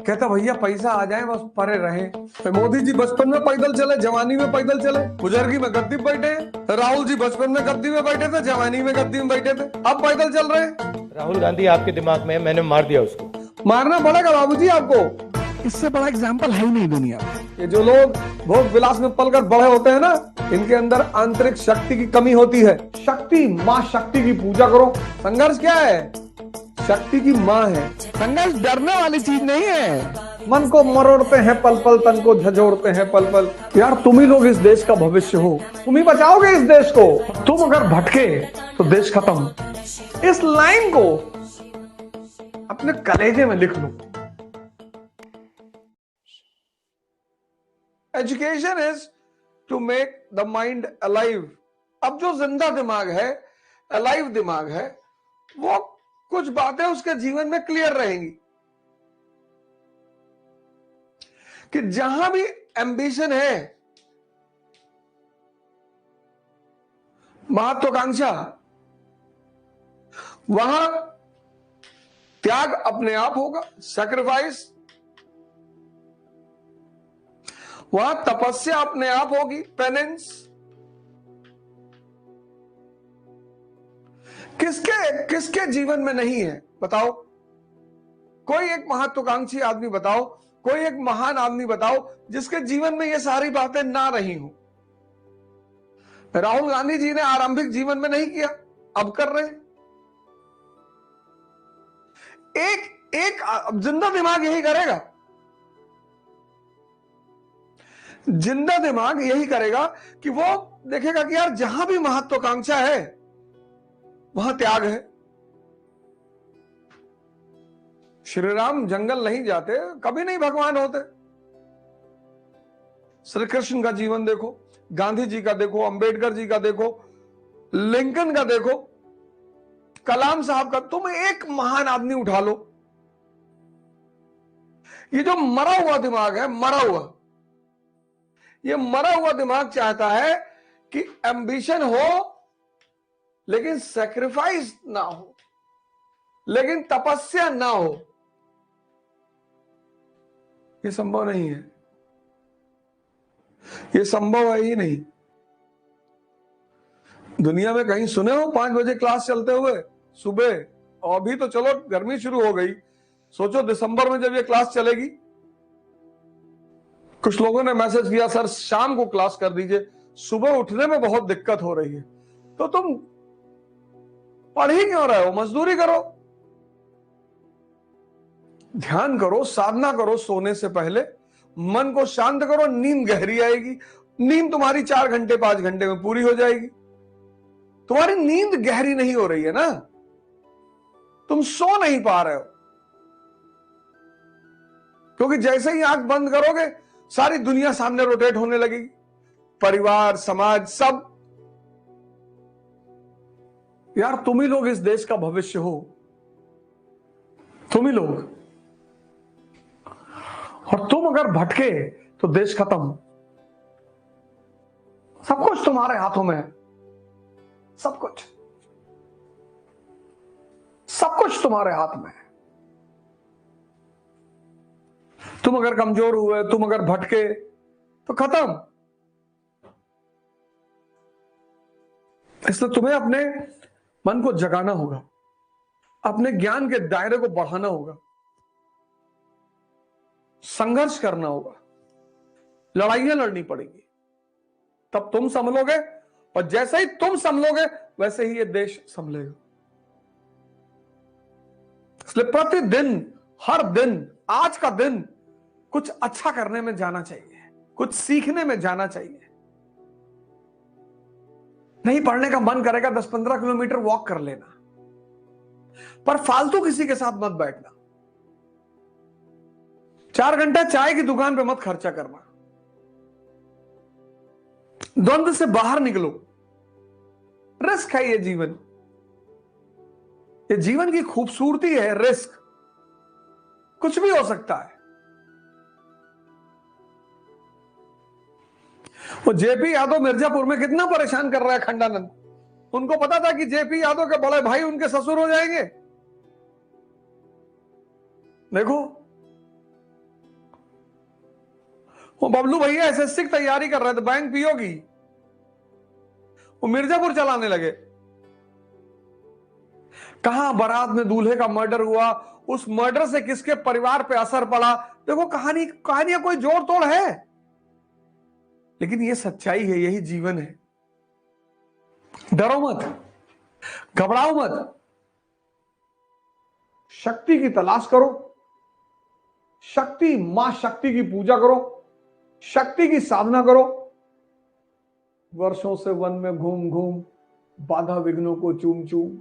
कहता भैया पैसा आ जाए बस परे रहे। मोदी जी बचपन में पैदल चले, जवानी में पैदल चले, बुजुर्गी में गद्दी पे बैठे। राहुल जी बचपन में गद्दी में बैठे थे, जवानी में गद्दी में बैठे थे, अब पैदल चल रहे हैं। राहुल गांधी आपके दिमाग में है, मैंने मार दिया उसको। मारना पड़ेगा बाबूजी आपको, इससे बड़ा एग्जाम्पल है ही नहीं दुनिया में। ये जो लोग भोग विलास में पलकर बड़े होते हैं ना, इनके अंदर आंतरिक शक्ति की कमी होती है। शक्ति, माँ शक्ति की पूजा करो। संघर्ष क्या है? शक्ति की माँ है। संघर्ष डरने वाली चीज नहीं है। मन को मरोड़ते हैं पल पल, तन को झंझोड़ते हैं पल पल। यार तुम ही लोग इस देश का भविष्य हो, तुम ही बचाओगे इस देश को। तुम अगर भटके तो देश खत्म। इस लाइन को अपने कलेजे में लिख लो। Education is to make the mind alive. अब जो जिंदा दिमाग है, अलाइव दिमाग है, वो कुछ बातें उसके जीवन में क्लियर रहेंगी कि जहां भी एम्बिशन है, महत्वाकांक्षा, वहां त्याग अपने आप होगा, सैक्रिफाइस। वहां तपस्या अपने आप होगी, पेनेंस। किसके किसके जीवन में नहीं है बताओ? कोई एक महत्वाकांक्षी आदमी बताओ, कोई एक महान आदमी बताओ जिसके जीवन में ये सारी बातें ना रही हो। राहुल गांधी जी ने आरंभिक जीवन में नहीं किया, अब कर रहे हैं। एक जिंदा दिमाग यही करेगा। जिंदा दिमाग यही करेगा कि वो देखेगा कि यार जहां भी महत्वाकांक्षा है वहां त्याग है। श्री राम जंगल नहीं जाते, कभी नहीं भगवान होते। श्री कृष्ण का जीवन देखो, गांधी जी का देखो, अंबेडकर जी का देखो, लिंकन का देखो, कलाम साहब का। तुम एक महान आदमी उठा लो। ये जो मरा हुआ दिमाग है, मरा हुआ, ये मरा हुआ दिमाग चाहता है कि एम्बिशन हो लेकिन सैक्रिफाइस ना हो, लेकिन तपस्या ना हो। ये संभव नहीं है, ये संभव है ही नहीं। दुनिया में कहीं सुने हो 5 बजे क्लास चलते हुए सुबह? और अभी तो चलो गर्मी शुरू हो गई, सोचो दिसंबर में जब ये क्लास चलेगी। कुछ लोगों ने मैसेज किया सर शाम को क्लास कर दीजिए, सुबह उठने में बहुत दिक्कत हो रही है। तो तुम पढ़ ही क्यों रहे हो? मजदूरी करो, ध्यान करो, साधना करो। सोने से पहले मन को शांत करो, नींद गहरी आएगी। नींद तुम्हारी 4 घंटे 5 घंटे में पूरी हो जाएगी। तुम्हारी नींद गहरी नहीं हो रही है ना, तुम सो नहीं पा रहे हो। क्योंकि जैसे ही आंख बंद करोगे सारी दुनिया सामने रोटेट होने लगेगी, परिवार, समाज, सब। यार तुम ही लोग इस देश का भविष्य हो, तुम ही लोग। और तुम अगर भटके तो देश खत्म। सब कुछ तुम्हारे हाथों में है, सब कुछ, सब कुछ तुम्हारे हाथ में है। तुम अगर कमजोर हुए, तुम अगर भटके तो खत्म। इसलिए तुम्हें अपने मन को जगाना होगा, अपने ज्ञान के दायरे को बढ़ाना होगा, संघर्ष करना होगा, लड़ाइयां लड़नी पड़ेगी। तब तुम संभलोगे, और जैसे ही तुम संभलोगे वैसे ही ये देश संभलेगा। इसलिए प्रतिदिन, हर दिन, आज का दिन कुछ अच्छा करने में जाना चाहिए, कुछ सीखने में जाना चाहिए। नहीं पढ़ने का मन करेगा 10-15 किलोमीटर वॉक कर लेना, पर फालतू किसी के साथ मत बैठना। 4 घंटा चाय की दुकान पे मत खर्चा करना। द्वंद्व से बाहर निकलो। रिस्क है ये जीवन, ये जीवन की खूबसूरती है। रिस्क, कुछ भी हो सकता है। वो जेपी यादव मिर्जापुर में कितना परेशान कर रहा है खंडानंद। उनको पता था कि जेपी यादव के बड़े भाई उनके ससुर हो जाएंगे। देखो वो बबलू भैया एसएससी की तैयारी कर रहे थे, बैंक पीओ की, वो मिर्जापुर चलाने लगे। कहां बारात में दूल्हे का मर्डर हुआ, उस मर्डर से किसके परिवार पे असर पड़ा। देखो कहानियां कोई जोड़ तोड़ है, लेकिन ये सच्चाई है, यही जीवन है। डरो मत, घबराओ मत, शक्ति की तलाश करो, शक्ति मां शक्ति की पूजा करो, शक्ति की साधना करो। वर्षों से वन में घूम घूम बाधा विघ्नों को चूम चूम,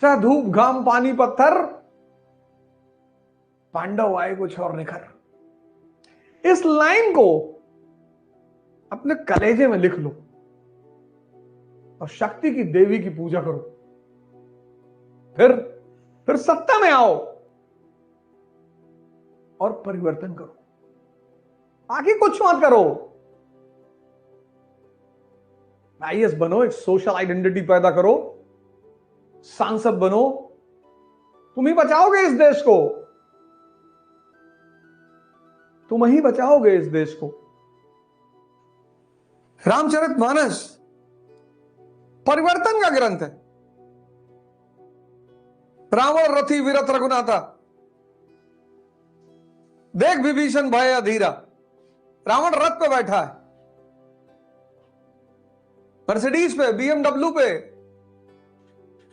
चाहे धूप घाम पानी पत्थर, पांडव आए कुछ और निखर। इस लाइन को अपने कलेजे में लिख लो और शक्ति की देवी की पूजा करो। फिर सत्ता में आओ और परिवर्तन करो। आगे कुछ मत करो, आईएएस बनो, एक सोशल आइडेंटिटी पैदा करो, सांसद बनो, तुम ही बचाओगे इस देश को, तुम ही बचाओगे इस देश को। रामचरितमानस परिवर्तन का ग्रंथ है। रावण रथी विरत रघुनाथा, देख विभीषण भय अधीरा। रावण रथ पे बैठा है, मर्सिडीज पे, बीएमडब्ल्यू पे,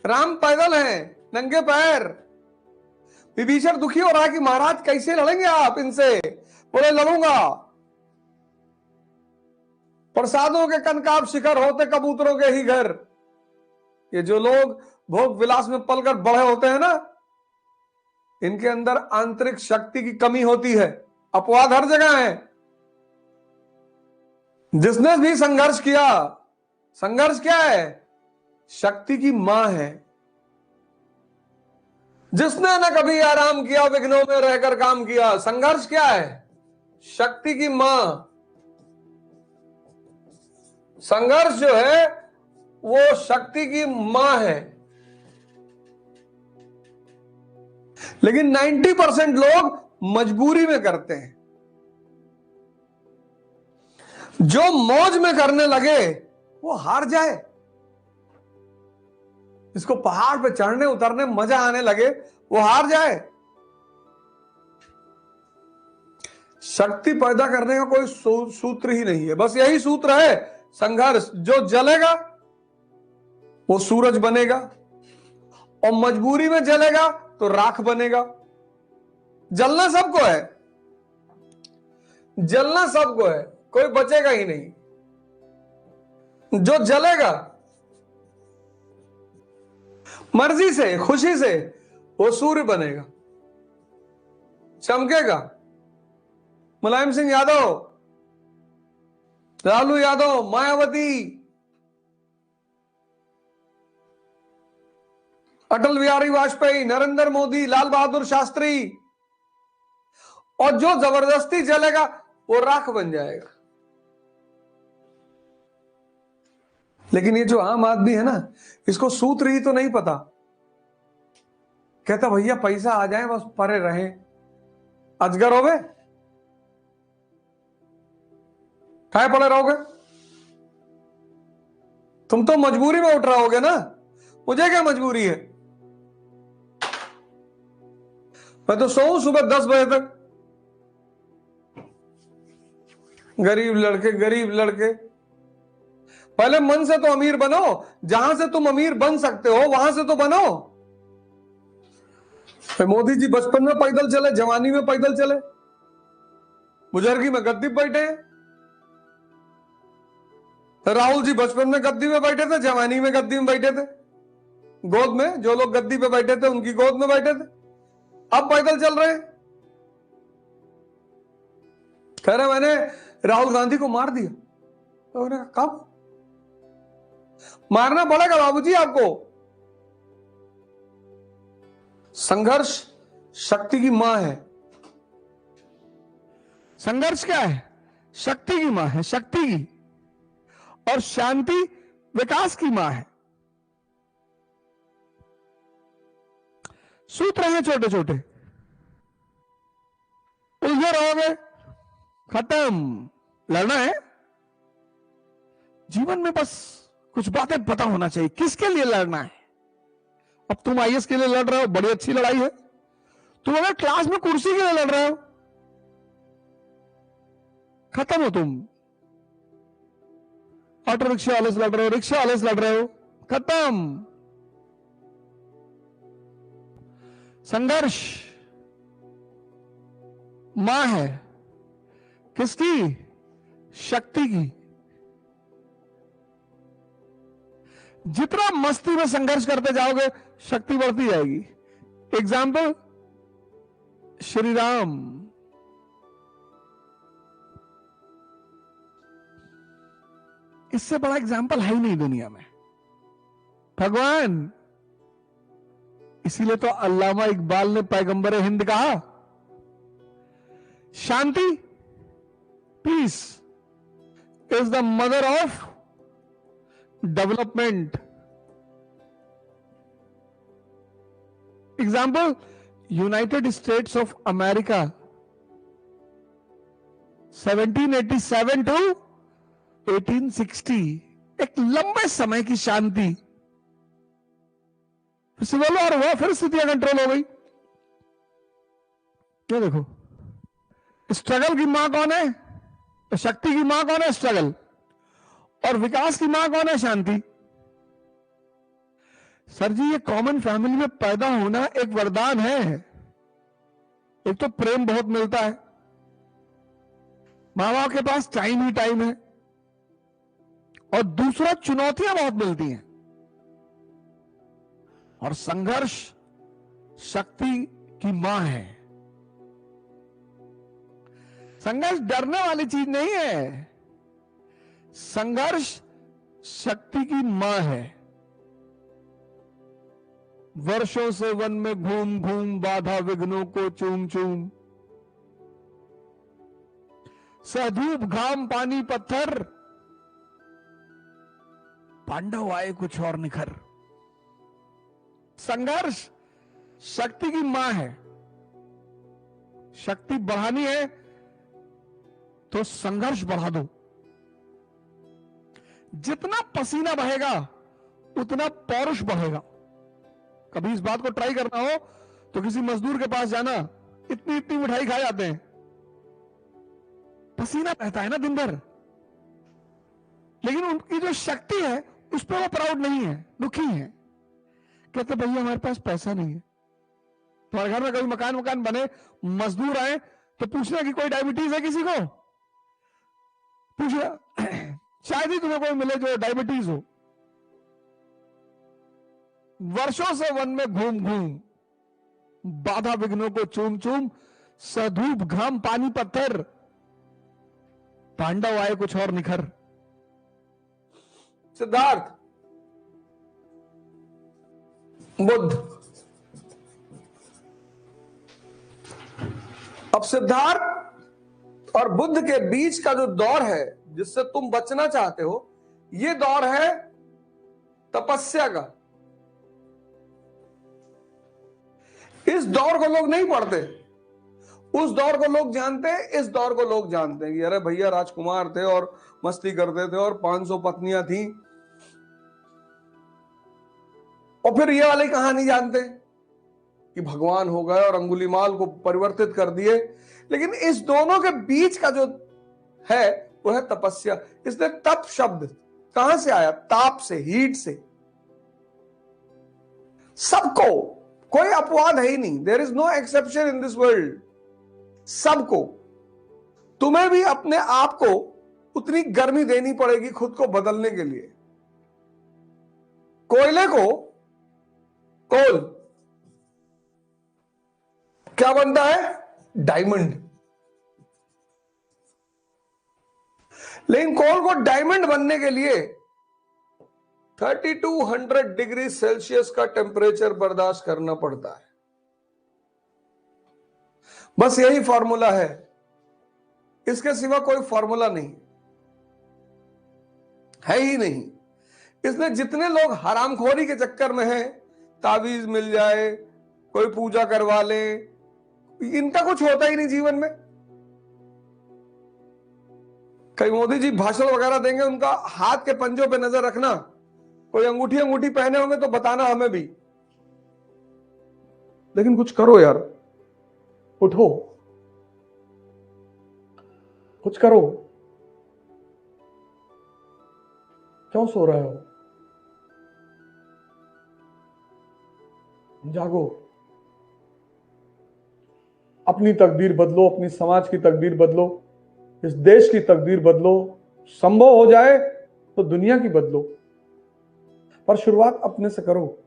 राम पैदल हैं, नंगे पैर। विभीषण दुखी हो रहा है कि महाराज कैसे लड़ेंगे आप इनसे। बोले लड़ूंगा, प्रसादों के कनकाब शिखर होते कबूतरों के ही घर। ये जो लोग भोग विलास में पलकर बड़े होते हैं ना, इनके अंदर आंतरिक शक्ति की कमी होती है। अपवाद हर जगह है। जिसने भी संघर्ष किया, संघर्ष क्या है? शक्ति की मां है। जिसने न कभी आराम किया, विघ्नों में रहकर काम किया, संघर्ष क्या है? शक्ति की मां। संघर्ष जो है वो शक्ति की मां है। लेकिन 90% लोग मजबूरी में करते हैं। जो मौज में करने लगे वो हार जाए। इसको पहाड़ पे चढ़ने उतरने मजा आने लगे, वो हार जाए। शक्ति पैदा करने का कोई सूत्र ही नहीं है, बस यही सूत्र है, संघर्ष। जो जलेगा वो सूरज बनेगा, और मजबूरी में जलेगा तो राख बनेगा। जलना सबको है, जलना सबको है, कोई बचेगा ही नहीं। जो जलेगा मर्जी से, खुशी से, वो सूर्य बनेगा, चमकेगा। मुलायम सिंह यादव, लालू यादव, मायावती, अटल बिहारी वाजपेयी, नरेंद्र मोदी, लाल बहादुर शास्त्री, और जो जबरदस्ती जलेगा वो राख बन जाएगा। लेकिन ये जो आम आदमी है ना, इसको सूत्र ही तो नहीं पता। कहता भैया पैसा आ जाए बस परे रहे। अजगर हो गए, खाए पड़े रहोगे। तुम तो मजबूरी में उठ रहोगे ना, मुझे क्या मजबूरी है? मैं तो सोऊं सुबह 10 बजे तक। गरीब लड़के पहले मन से तो अमीर बनो। जहां से तुम अमीर बन सकते हो वहां से तो बनो। मोदी जी बचपन में पैदल चले, जवानी में पैदल चले, बुजुर्गी में गद्दी पे बैठे। राहुल जी बचपन में गद्दी में बैठे थे, जवानी में गद्दी में बैठे थे। गोद में जो लोग गद्दी पे बैठे थे उनकी गोद में बैठे थे, अब पैदल चल रहे हैं। कह रहे मैंने राहुल गांधी को मार दिया। तो उन्होंने कहा कब? मारना पड़ेगा बाबूजी आपको। संघर्ष शक्ति की मां है। संघर्ष क्या है? शक्ति की मां है, शक्ति की। और शांति विकास की मां है। सूत्र हैं छोटे छोटे, उलझे रहोगे खत्म। लड़ना है जीवन में, बस कुछ बातें पता होना चाहिए किसके लिए लड़ना है। अब तुम आईएएस के लिए लड़ रहे हो, बड़ी अच्छी लड़ाई है। तुम अगर क्लास में कुर्सी के लिए लड़ रहे हो, खत्म हो तुम। ऑटो रिक्शा वाले से लड़ रहे हो, रिक्शा वाले से लड़ रहे हो, खत्म। संघर्ष मां है किसकी? शक्ति की। जितना मस्ती में संघर्ष करते जाओगे शक्ति बढ़ती जाएगी। एग्जाम्पल श्री राम। इससे बड़ा एग्जाम्पल है ही नहीं दुनिया में, भगवान। इसीलिए तो अल्लामा इकबाल ने पैगंबर हिंद कहा, शांति, peace is the mother of development. Example United States of America 1787 to 1860, एक लंबे समय की शांति। सिविल वॉर हुआ, फिर स्थितियां कंट्रोल हो गई। ये देखो, स्ट्रगल की मां कौन है? तो शक्ति की मां कौन है? स्ट्रगल। और विकास की मां कौन है? शांति। सर जी, ये कॉमन फैमिली में पैदा होना एक वरदान है। एक तो प्रेम बहुत मिलता है, माँ बाप के पास टाइम ही टाइम है, और दूसरा चुनौतियां बहुत मिलती हैं। और संघर्ष शक्ति की मां है। संघर्ष डरने वाली चीज नहीं है, संघर्ष शक्ति की मां है। वर्षों से वन में घूम घूम बाधा विघ्नों को चूम चूम, सधूप घाम पानी पत्थर, पांडव आए कुछ और निखर। संघर्ष शक्ति की मां है। शक्ति बढ़ानी है तो संघर्ष बढ़ा दो। जितना पसीना बहेगा उतना पौरुष बढ़ेगा। कभी इस बात को ट्राई करना हो तो किसी मजदूर के पास जाना, इतनी इतनी मिठाई खा जाते हैं, पसीना बहता है ना दिन भर, लेकिन उनकी जो शक्ति है उस पर वो प्राउड नहीं है, दुखी है। कहते भैया हमारे पास पैसा नहीं है। तुम्हारे घर में कभी मकान बने, मजदूर आए तो पूछना कि कोई डायबिटीज है किसी को, पूछना, शायद ही तुम्हें कोई मिले जो डायबिटीज हो। वर्षों से वन में घूम घूम बाधा विघ्नों को चूम चूम, सधूप घाम पानी पत्थर, पांडव आए कुछ और निखर। सिद्धार्थ, बुद्ध। अब सिद्धार्थ और बुद्ध के बीच का जो दौर है जिससे तुम बचना चाहते हो, यह दौर है तपस्या का। इस दौर को लोग नहीं पढ़ते, उस दौर को लोग जानते हैं, इस दौर को लोग जानते हैं कि अरे भैया राजकुमार थे और मस्ती करते थे और 500 पत्नियां थीं। और फिर ये वाली कहानी जानते कि भगवान हो गए और अंगुलीमाल को परिवर्तित कर दिए। लेकिन इस दोनों के बीच का जो है वो है तपस्या। इसलिए तप शब्द कहां से आया? ताप से, हीट से। सबको, कोई अपवाद है ही नहीं, there is no exception in this world. सबको, तुम्हें भी अपने आप को उतनी गर्मी देनी पड़ेगी खुद को बदलने के लिए। कोयले को, कोल क्या बनता है? डायमंड। लेकिन कोल को डायमंड बनने के लिए 3200 डिग्री सेल्सियस का टेम्परेचर बर्दाश्त करना पड़ता है। बस यही फॉर्मूला है, इसके सिवा कोई फॉर्मूला नहीं है ही नहीं। इसलिए जितने लोग हरामखोरी के चक्कर में हैं, तावीज मिल जाए, कोई पूजा करवा ले, इनका कुछ होता ही नहीं जीवन में। कई मोदी जी भाषण वगैरह देंगे, उनका हाथ के पंजों पे नजर रखना, कोई अंगूठी अंगूठी पहने होंगे तो बताना हमें भी। लेकिन कुछ करो यार, उठो, कुछ करो। क्यों सो रहे हो? जागो, अपनी तकदीर बदलो, अपनी समाज की तकदीर बदलो, इस देश की तकदीर बदलो। संभव हो जाए तो दुनिया की बदलो, पर शुरुआत अपने से करो,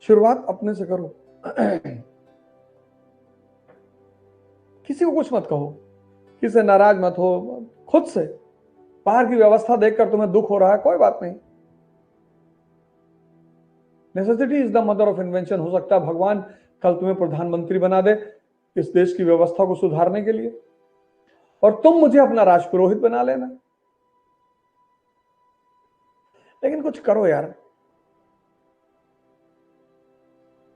शुरुआत अपने से करो। किसी को कुछ मत कहो, किसी से नाराज मत हो, खुद से। बाहर की व्यवस्था देखकर तुम्हें दुख हो रहा है, कोई बात नहीं। Necessity is the mother of invention. हो सकता है भगवान कल तुम्हें प्रधानमंत्री बना दे इस देश की व्यवस्था को सुधारने के लिए, और तुम मुझे अपना राजपुरोहित बना लेना। लेकिन कुछ करो यार।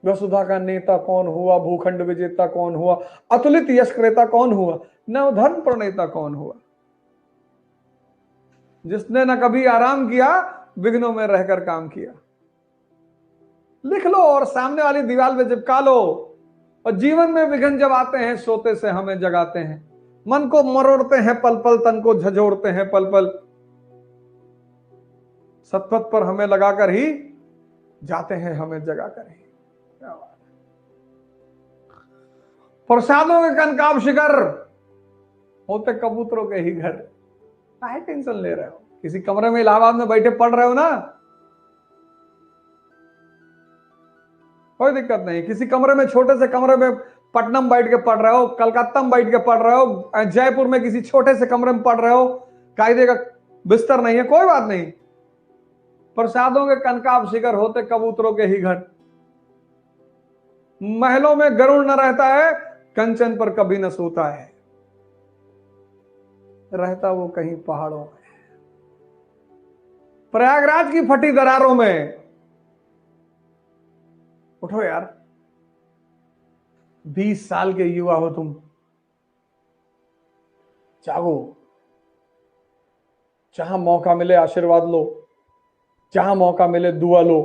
वसुधा का नेता कौन हुआ, भूखंड विजेता कौन हुआ, अतुलित यश क्रेता कौन हुआ, नवधर्म प्रणेता कौन हुआ? जिसने न कभी आराम किया, विघ्नों में रहकर काम किया। लिख लो और सामने वाली दीवार में चिपका लो। और जीवन में विघ्न जब आते हैं, सोते से हमें जगाते हैं, मन को मरोड़ते हैं पल पल, तन को झंझोड़ते हैं पल पल, सतपथ पर हमें लगाकर ही जाते हैं, हमें जगाकर ही। प्रसादों के कनकाब शिखर होते कबूतरों के ही घर। काहे टेंशन ले रहे हो? किसी कमरे में इलाहाबाद में बैठे पढ़ रहे हो ना, कोई दिक्कत नहीं। किसी कमरे में, छोटे से कमरे में पटनम बैठ के पढ़ रहे हो, कलकत्ता में बैठ के पढ़ रहे हो, जयपुर में किसी छोटे से कमरे में पढ़ रहे हो, कायदे का बिस्तर नहीं है, कोई बात नहीं। प्रसादों के कनकाब शिखर होते कबूतरों के ही घर। महलों में गरुड़ न रहता है, कंचन पर कभी न सोता है, रहता वो कहीं पहाड़ों में, प्रयागराज की फटी दरारों में। उठो यार, 20 साल के युवा हो तुम, जागो। जहां मौका मिले आशीर्वाद लो, जहां मौका मिले दुआ लो,